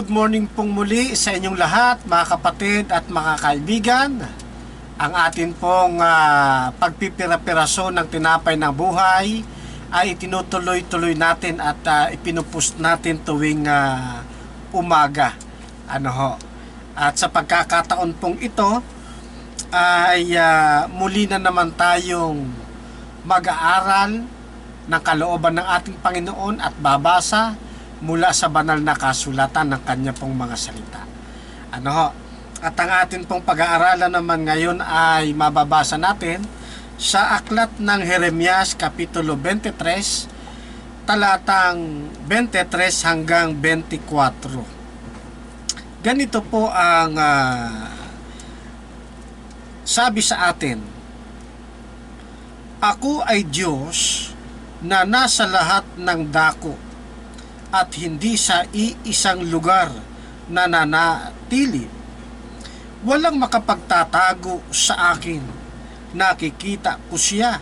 Good morning pong muli sa inyong lahat, mga kapatid at mga kaibigan. Ang atin pong pagpipira-piraso ng tinapay ng buhay ay itinutuloy-tuloy natin at ipinupost natin tuwing umaga. At sa pagkakataon pong ito ay muli na naman tayong mag-aaral ng kalooban ng ating Panginoon at babasa mula sa banal na kasulatan ng kanya pong mga salita. At ang atin pong pag-aaralan naman ngayon ay mababasa natin sa aklat ng Jeremias Kapitulo 23, talatang 23 hanggang 24. Ganito po ang sabi sa atin: Ako ay Diyos na nasa lahat ng dako at hindi sa iisang lugar na nanatili. Walang makapagtatago sa akin. Nakikita ko siya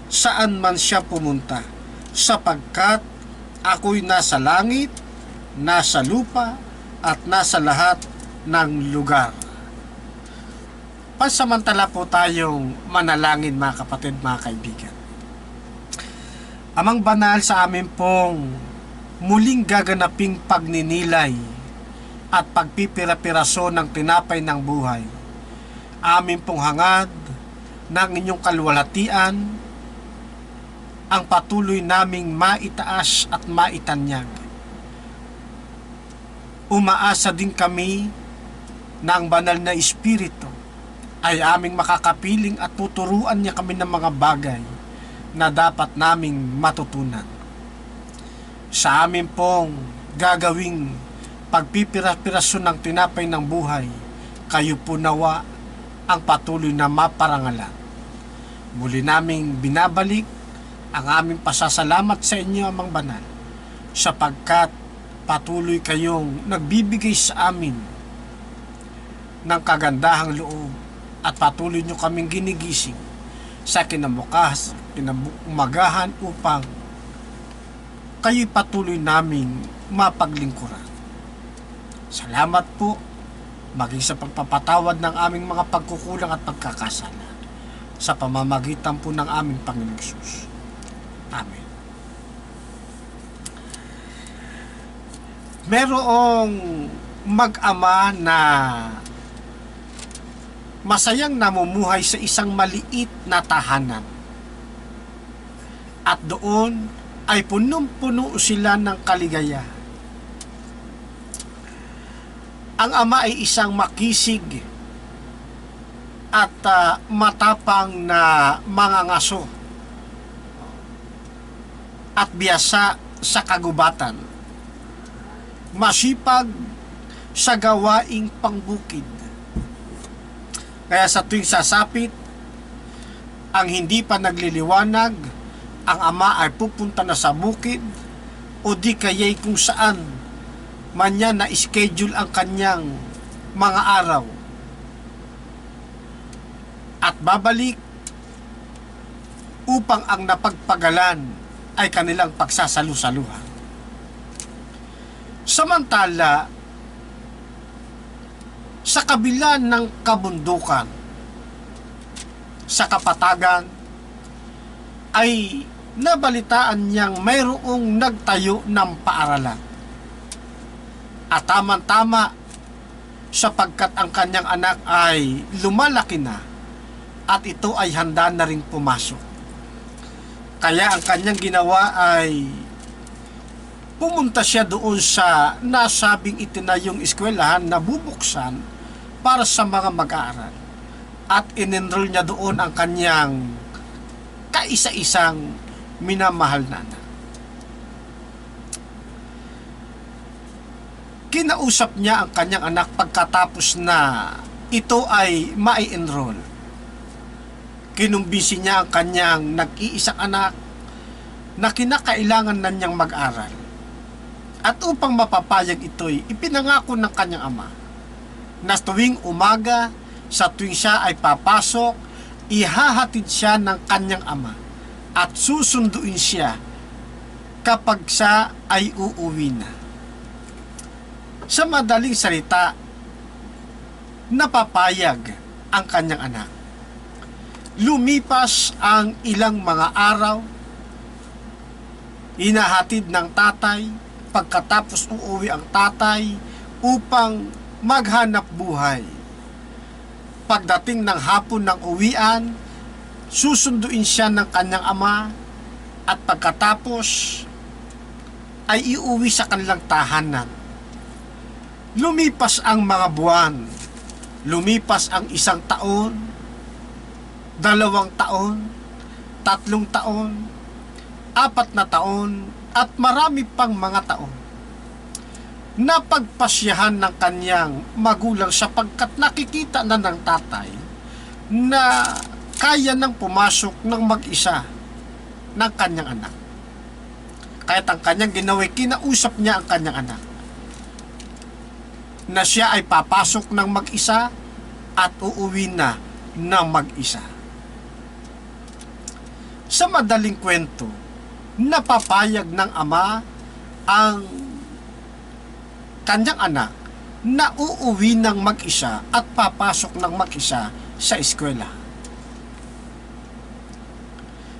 saan man siya pumunta, sapagkat ako'y nasa langit, nasa lupa, at nasa lahat ng lugar. Pansamantala po tayong manalangin, mga kapatid, mga kaibigan. Amang banal, sa amin pong muling gaganaping pagninilay at pagpipira-piraso ng tinapay ng buhay, amin pong hangad ng inyong kalwalhatian ang patuloy naming maitaas at maitanyag. Umaasa din kami na ang banal na Espiritu ay aming makakapiling at tuturuan niya kami ng mga bagay na dapat naming matutunan. Sa amin pong gagawing pagpipira-piraso ng tinapay ng buhay, kayo po nawa ang patuloy na maparangalan. Muli naming binabalik ang aming pasasalamat sa inyo, Amang Banal, sapagkat patuloy kayong nagbibigay sa amin ng kagandahang loob at patuloy nyo kaming ginigising sa kinaumagahan upang kayo'y patuloy naming mapaglingkuran. Salamat po maging sa pagpapatawad ng aming mga pagkukulang at pagkakasala sa pamamagitan po ng aming Panginoong Hesus. Amen. Merong mag-ama na masayang namumuhay sa isang maliit na tahanan, at doon ay punong-puno sila ng kaligayahan. Ang ama ay isang makisig at matapang na mangangaso at biyasa sa kagubatan, masipag sa gawaing pangbukid. Kaya sa tuwing sasapit ang hindi pa nagliliwanag, ang ama ay pupunta na sa bukid o di kaya'y kung saan man niya na-schedule ang kanyang mga araw, at babalik upang ang napagpagalan ay kanilang pagsasalu-saluhan. Samantala, sa kabila ng kabundukan, sa kapatagan, ay nabalitaan niyang mayroong nagtayo ng paaralan. At tamang-tama, sapagkat ang kanyang anak ay lumalaki na at ito ay handa na ring pumasok. Kaya ang kanyang ginawa ay pumunta siya doon sa nasabing itinayong eskwelahan na bubuksan para sa mga mag-aaral, at in-enroll niya doon ang kanyang kaisa-isang minamahal na anak. Kinausap niya ang kanyang anak pagkatapos na ito ay mai-enroll. Kinumbisi niya ang kanyang nag-iisang anak na kinakailangan na niyang mag-aral. At upang mapapayag ito'y ipinangako ng kanyang ama na tuwing umaga, sa tuwing siya ay papasok, ihahatid siya ng kanyang ama at susunduin siya kapag siya ay uuwi na. Sa madaling salita, napapayag ang kanyang anak. Lumipas ang ilang mga araw, inahatid ng tatay, pagkatapos uuwi ang tatay upang maghanap buhay. Pagdating ng hapon ng uwian, susunduin siya ng kanyang ama at pagkatapos ay iuwi sa kanilang tahanan. Lumipas ang mga buwan, lumipas ang 1 taon, 2 taon, 3 taon, 4 na taon, at marami pang mga taon. Napagpasyahan ng kanyang magulang sapagkat nakikita na ng tatay na kaya nang pumasok ng mag-isa ng kanyang anak. Kaya't ang kanyang ginawa, kinausap niya ang kanyang anak na siya ay papasok ng mag-isa at uuwi na ng mag-isa. Sa madaling kwento, napapayag ng ama ang kanyang anak na uuwi ng mag-isa at papasok ng mag-isa sa eskwela.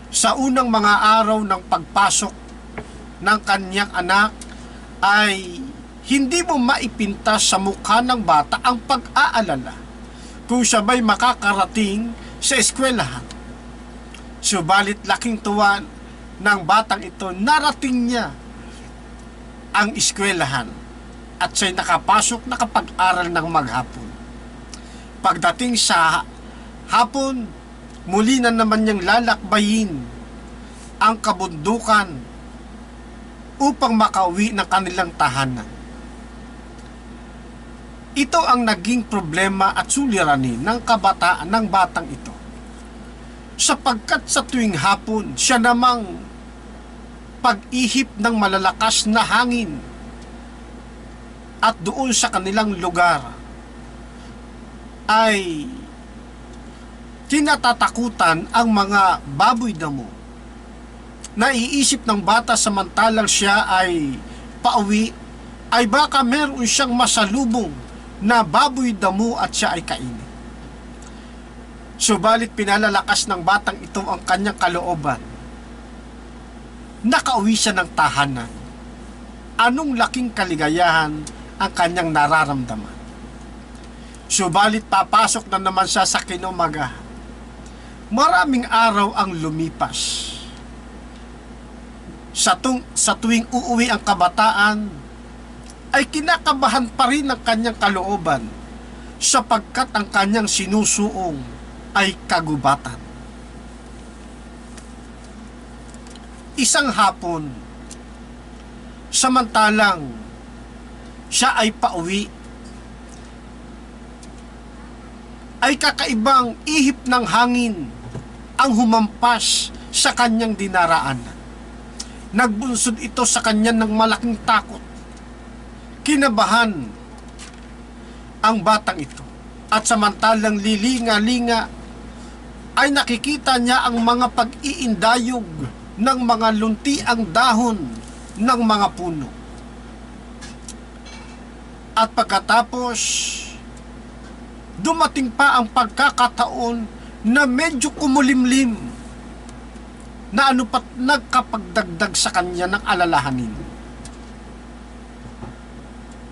Sa unang mga araw ng pagpasok ng kanyang anak ay hindi mo maipintas sa mukha ng bata ang pag-aalala kung siya ba'y makakarating sa eskwelahan. Subalit laking tuwa ng batang ito, narating niya ang eskwelahan at siya'y nakapasok, nakapag-aral ng maghapon. Pagdating sa hapon, muli na naman niyang lalakbayin ang kabundukan upang makauwi ng kanilang tahanan. Ito ang naging problema at suliranin ng kabataan ng batang ito. Sapagkat sa tuwing hapon, siya namang pag-ihip ng malalakas na hangin at doon sa kanilang lugar ay kinatatakutan ang mga baboy damo. Naiisip ng bata samantalang siya ay pauwi, ay baka meron siyang masalubong na baboy damo at siya ay kainin. Subalit pinalalakas ng batang ito ang kanyang kalooban. Nakauwi siya ng tahanan. Anong laking kaligayahan ang kanyang nararamdaman. Subalit papasok na naman siya sa kinumaga. Maraming araw ang lumipas. Sa tuwing uuwi ang kabataan, ay kinakabahan pa rin ang kanyang kalooban sapagkat ang kanyang sinusuong ay kagubatan. Isang hapon, samantalang siya ay pauwi, ay kakaibang ihip ng hangin ang humampas sa kanyang dinaraanan. Nagbunsod ito sa kanya ng malaking takot. Kinabahan ang batang ito. At samantalang lilinga-linga ay nakikita niya ang mga pag-iindayog ng mga luntiang dahon ng mga puno. At pagkatapos, dumating pa ang pagkakataon na medyo kumulimlim na ano pat nagkapagdagdag sa kanya ng alalahanin.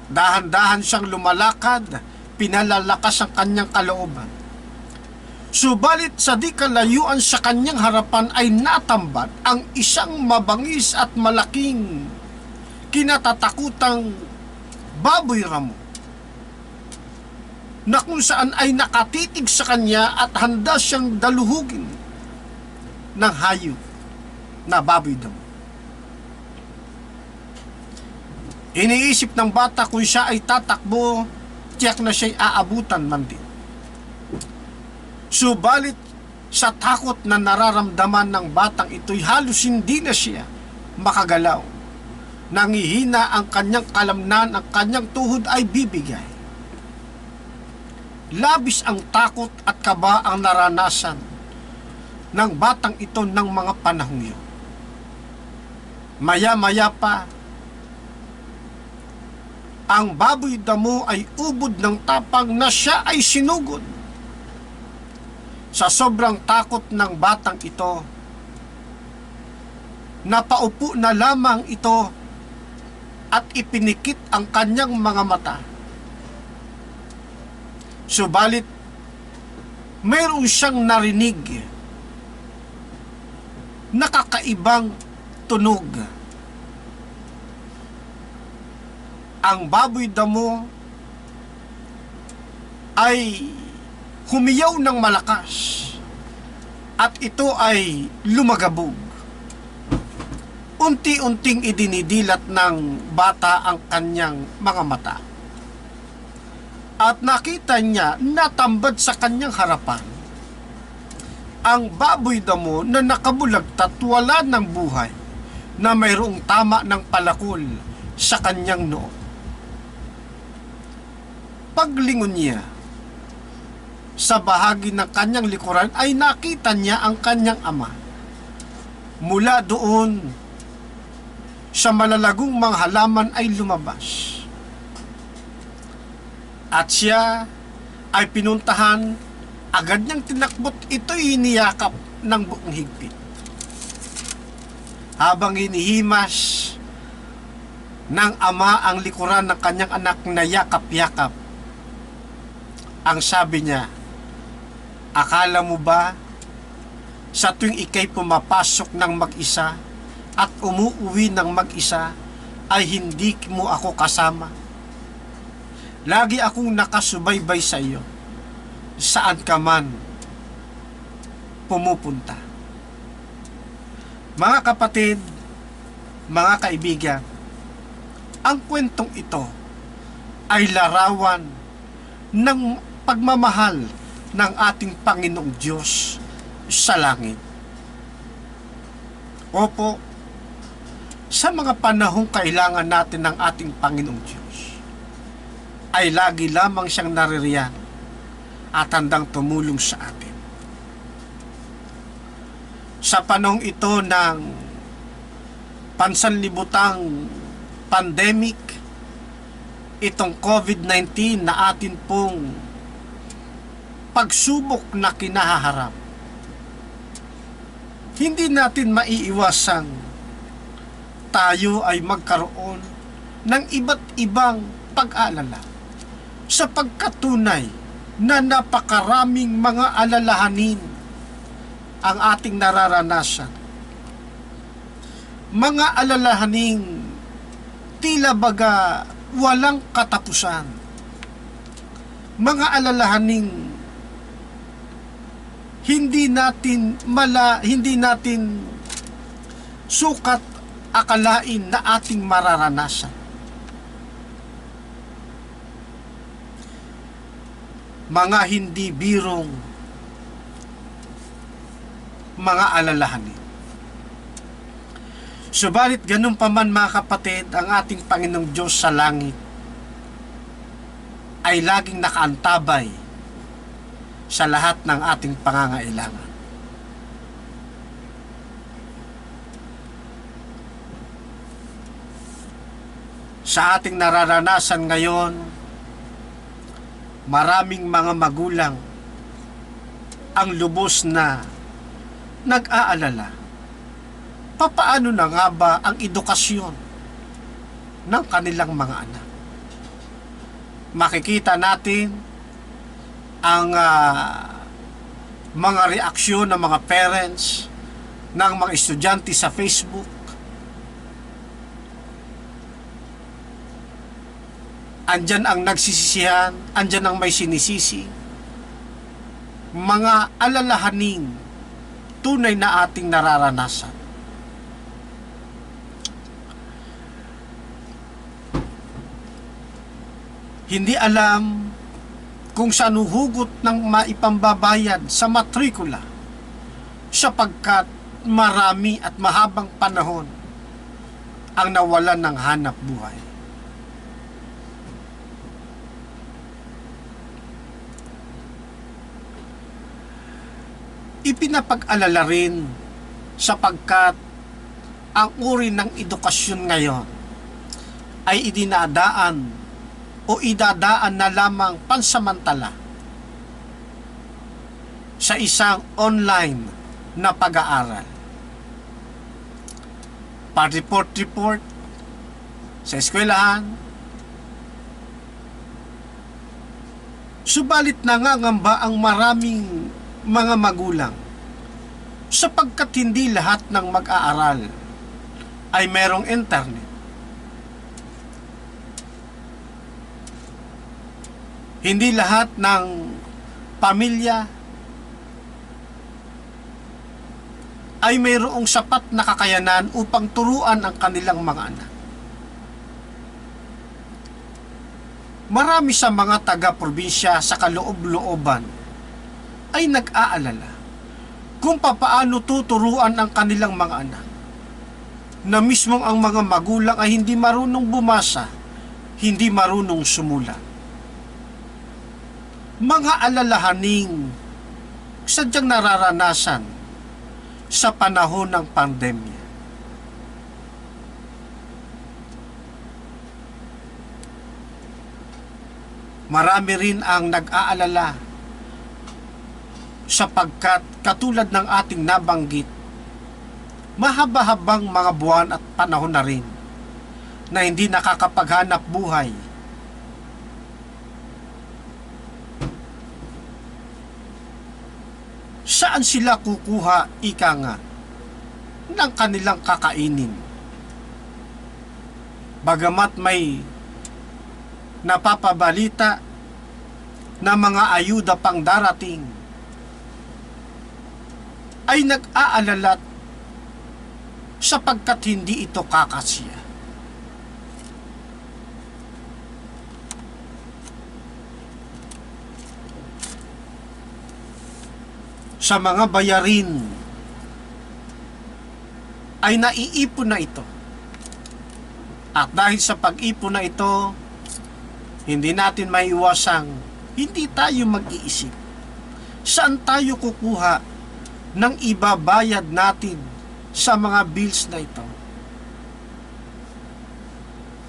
Dahan-dahan siyang lumalakad, pinalalakas ang kanyang kalooban. Subalit sa di kalayuan sa kanyang harapan ay natambat ang isang mabangis at malaking kinatatakutang baboy ramo na kung saan ay nakatitig sa kanya at handa siyang daluhugin ng hayop na baboy damo. Iniisip ng bata kung siya ay tatakbo, tiyak na siya'y aabutan man din. Subalit sa takot na nararamdaman ng batang ito'y halos hindi na siya makagalaw. Nangihina ang kanyang kalamnan, ang kanyang tuhod ay bibigay. Labis ang takot at kaba ang naranasan ng batang ito ng mga panahong yun. Maya-maya pa Ang baboy damo ay ubod ng tapang na siya ay sinugod. Sa sobrang takot ng batang ito, napaupo na lamang ito at ipinikit ang kanyang mga mata. Subalit, mayroon siyang narinig na kakaibang tunog. Ang baboy damo ay humiyaw ng malakas at ito ay lumagabog. Unti-unting idinidilat ng bata ang kanyang mga mata. At nakita niya natambad sa kanyang harapan ang baboy damo na nakabulagtat wala ng buhay na mayroong tama ng palakol sa kanyang noo. Paglingon niya sa bahagi ng kanyang likuran ay nakita niya ang kanyang ama. Mula doon sa malalagong mga halaman ay lumabas. At siya ay pinuntahan, agad niyang tinakbot, ito'y iniyakap ng buong higpit. Habang hinihimas ng ama ang likuran ng kanyang anak na yakap-yakap, ang sabi niya, akala mo ba sa tuwing ikay pumapasok ng mag-isa at umuuwi ng mag-isa ay hindi mo ako kasama? Lagi akong nakasubaybay sa iyo, saan ka man pumupunta. Mga kapatid, mga kaibigan, ang kwentong ito ay larawan ng pagmamahal ng ating Panginoong Diyos sa langit. Opo, sa mga panahong kailangan natin ng ating Panginoong Diyos, ay lagi lamang siyang naririyan at handang tumulong sa atin. Sa panahong ito ng pansanlibutang pandemic, itong COVID-19 na atin pong pagsubok na kinahaharap, hindi natin maiiwasang tayo ay magkaroon ng iba't ibang pag-aalala, sapagkat tunay na napakaraming mga alalahanin ang ating nararanasan. Mga alalahaning tila baga walang katapusan. Mga alalahaning hindi natin sukat akalain na ating mararanasan. Mga hindi birong mga alalahanin. Subalit ganun pa man mga kapatid, ang ating Panginoong Diyos sa langit ay laging nakaantabay sa lahat ng ating pangangailangan. Sa ating nararanasan ngayon, maraming mga magulang ang lubos na nag-aalala. Papaano na nga ba ang edukasyon ng kanilang mga anak? Makikita natin ang mga reaksyon ng mga parents, ng mga estudyante sa Facebook. Andyan ang nagsisisihan, andyan ang may sinisisi. Mga alalahaning tunay na ating nararanasan. Hindi alam kung saan huhugot ng maipambabayad sa matrikula, sapagkat marami at mahabang panahon ang nawalan ng hanap buhay. Ipinapag-alala rin sapagkat ang uri ng edukasyon ngayon ay idinadaan o idadaan na lamang pansamantala sa isang online na pag-aaral. Pa-report sa eskwelahan. Subalit nangangamba ang maraming mga magulang sapagkat hindi lahat ng mag-aaral ay merong internet. Hindi lahat ng pamilya ay mayroong sapat na kakayanan upang turuan ang kanilang mga anak. Marami sa mga taga-probinsya sa kaloob-looban ay nag-aalala kung papaano tuturuan ang kanilang mga anak na mismong ang mga magulang ay hindi marunong bumasa, hindi marunong sumulat. Mga alalahaning sadyang nararanasan sa panahon ng pandemya. Marami rin ang nag-aalala sapagkat katulad ng ating nabanggit, mahaba-habang mga buwan at panahon na rin na hindi nakakapaghanap buhay. Saan sila kukuha, ika nga, ng kanilang kakainin? Bagamat may napapabalita na mga ayuda pang darating, ay nag-aalala sapagkat hindi ito kakasya. Sa mga bayarin ay naiipon na ito. At dahil sa pag-ipon na ito, hindi natin maiwasang hindi tayo mag-iisip. Saan tayo kukuha ng ibabayad natin sa mga bills na ito?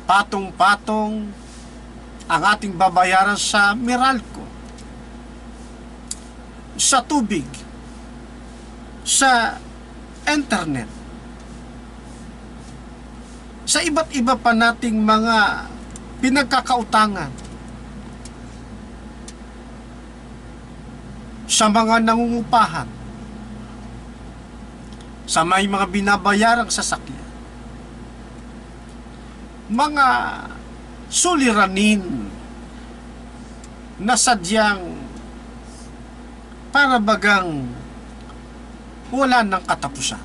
Patong-patong ang ating babayaran sa Meralco, sa tubig, sa internet, sa iba't iba pa nating mga pinagkakautangan, sa mga nangungupahan, sa may mga binabayarang sasakyan, mga suliranin na sadyang para bagang wala ng katapusan.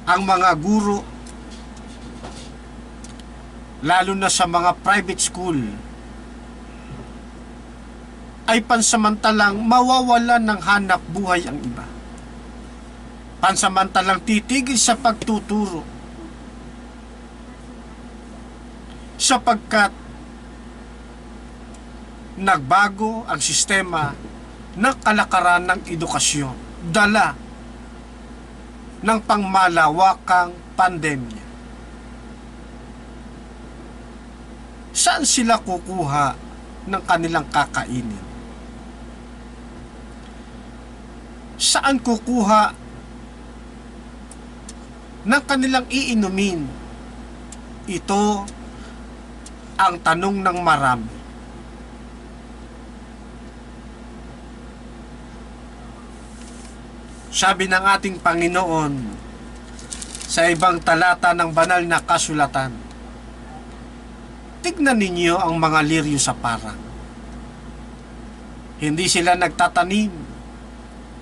Ang mga guro, lalo na sa mga private school, ay pansamantalang mawawalan ng hanap buhay ang iba. Pansamantalang titigil sa pagtuturo sapagkat nagbago ang sistema ng kalakaran ng edukasyon, dala ng pangmalawakang pandemya. Saan sila kukuha ng kanilang kakainin? Saan kukuha ng kanilang iinumin? Ito ang tanong ng marami. Sabi ng ating Panginoon sa ibang talata ng banal na kasulatan, tignan ninyo ang mga liryo sa parang. Hindi sila nagtatanim,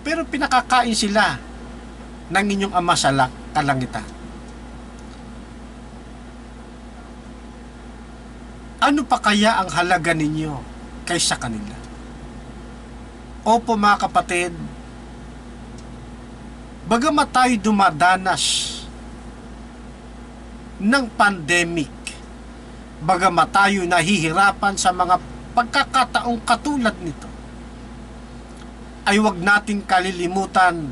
pero pinakakain sila ng inyong Ama sa kalangitan. Ano pa kaya ang halaga ninyo kaysa kanila? Opo mga kapatid, bagamat tayo dumadanas ng pandemic, bagamat tayo nahihirapan sa mga pagkakataong katulad nito, ay huwag nating kalilimutan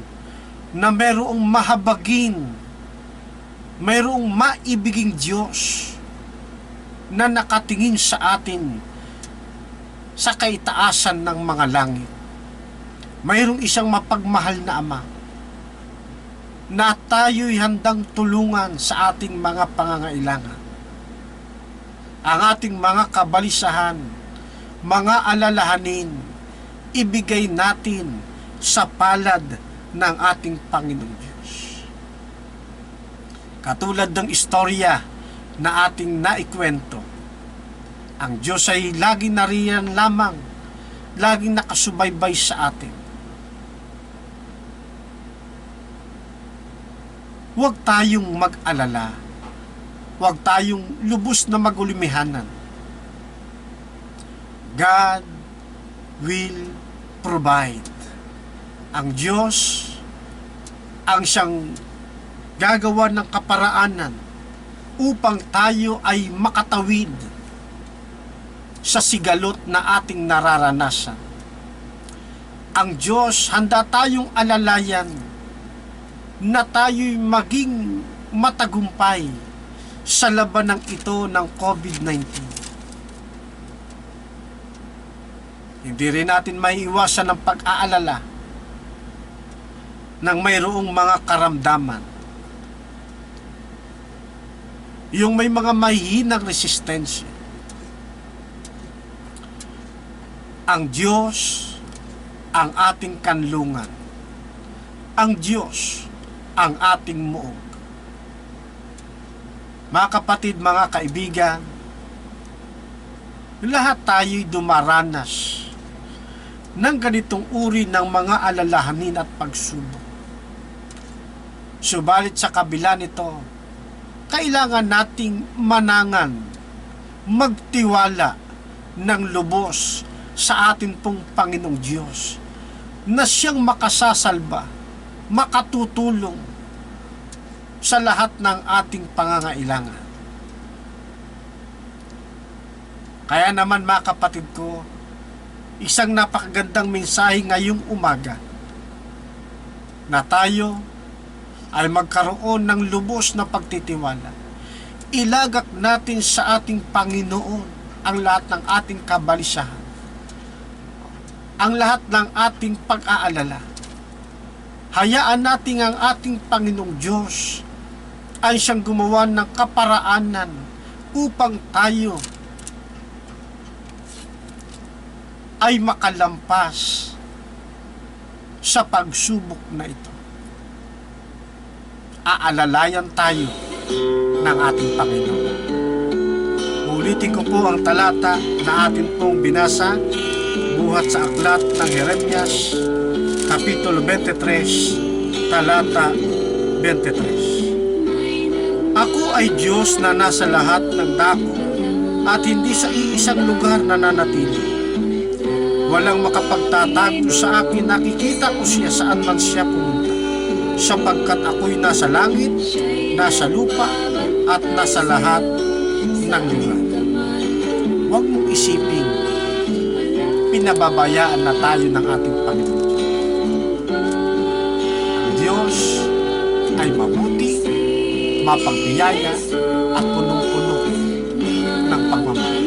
na mayroong mahabagin, mayroong maibiging Diyos na nakatingin sa atin sa kaitaasan ng mga langit. Mayroong isang mapagmahal na Ama na tayo'y handang tulungan sa ating mga pangangailangan. Ang ating mga kabalisahan, mga alalahanin, ibigay natin sa palad ng ating Panginoong Diyos. Katulad ng istorya na ating naikwento, ang Diyos ay laging nariyan lamang, laging nakasubaybay sa atin. Huwag tayong mag-alala, huwag tayong lubos na magulimehanan. God will provide. Ang Diyos ang siyang gagawa ng kaparaanan upang tayo ay makatawid sa sigalot na ating nararanasan. Ang Diyos, handa tayong alalayan na tayo'y maging matagumpay sa labanang ito ng COVID-19. Hindi rin natin maiiwasan ng pag-aalala ng mayroong mga karamdaman. Yung may mga mahihinang resistensya. Ang Diyos ang ating kanlungan. Ang Diyos ang ating muog. Mga kapatid, mga kaibigan, lahat tayo'y dumaranas ng ganitong uri ng mga alalahanin at pagsubok. Subalit sa kabila nito, kailangan nating manangan, magtiwala ng lubos sa atin pong Panginoong Diyos na siyang makasasalba, makatutulong sa lahat ng ating pangangailangan. Kaya naman mga kapatid ko, isang napakagandang mensahe ngayong umaga na tayo ay magkaroon ng lubos na pagtitiwala. Ilagak natin sa ating Panginoon ang lahat ng ating kabalisahan, ang lahat ng ating pag-aalala. Hayaan natin ang ating Panginoong Diyos ay siyang gumawa ng kaparaanan upang tayo ay makalampas sa pagsubok na ito. Aalalayan tayo ng ating Panginoon. Ulitin ko po ang talata na atin pong binasa buhat sa aklat ng Jeremias, Kapitulo 23, talata 23. Ako ay Diyos na nasa lahat ng dako at hindi sa iisang lugar na nanatili. Walang makapagtatago sa akin, nakikita ko siya saan man siya pumunta, sapagkat ako'y nasa langit, nasa lupa, at nasa lahat ng lugar. Huwag mong isipin, pinababayaan na tayo ng ating Panginoon. Ang Diyos ay mabuti, mapagbiyaya, at punong-puno ng pagmamahal.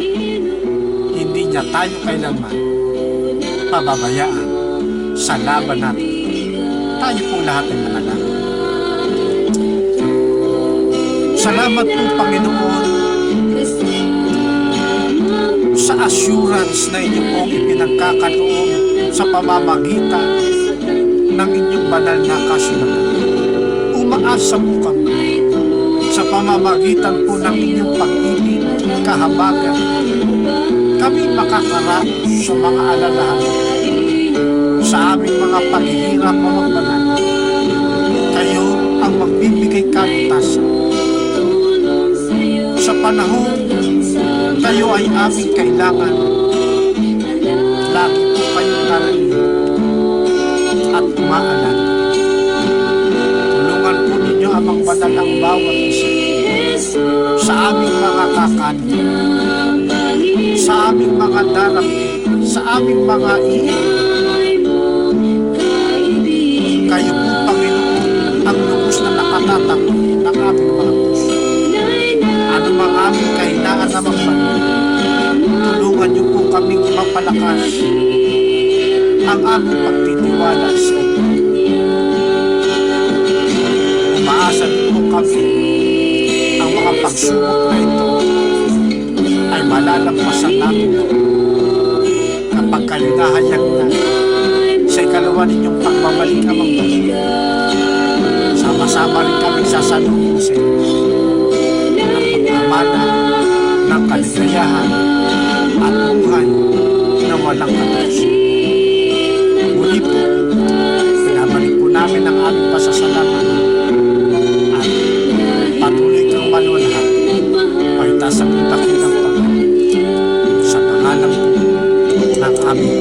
Hindi niya tayo kailanman pababayaan sa laban natin. Tayo po lahat ay manalangin. Salamat po, Panginoon, sa assurance na inyo pong ipinagkakaloon sa pamamagitan ng inyong banal na kasulatan. Umaasa po kami sa pamamagitan po ng inyong pag-ibig, kahabagan, kami makakaraos sa mga alalahan sa aming mga paghihirap o magbanal. Kayo ang magbibigay kalutasan. Sa panahon kayo ay aming kailangan, lagi po kayong narinig at umaalala. Tulungan po ninyo amang banal ang bawat isa sa aming mga kakanin, sa aming mga daramdam, sa aming mga iyon. Kayo po, Panginoon, ating mga puso. Ano mang aming kahinaan na magpanong, tulungan niyo po kaming mapalakas ang aming pagtitiwala sa inyo. Umaasa din po kami ang mga pagsubok na ito ay malalampasan namin kapag kalinahayag na sa ikalawa ninyong pagbabalik na magbalik. Sama-sama rin kami sasalubong sa inyo ang pagmamana ng kaligayahan at buhay na walang katapusan. Muli po, pinabalik po namin ang aming pasasalamat at patuloy kang manulat pagtaas ang dakilang Panginoon sa pangalan po ng aming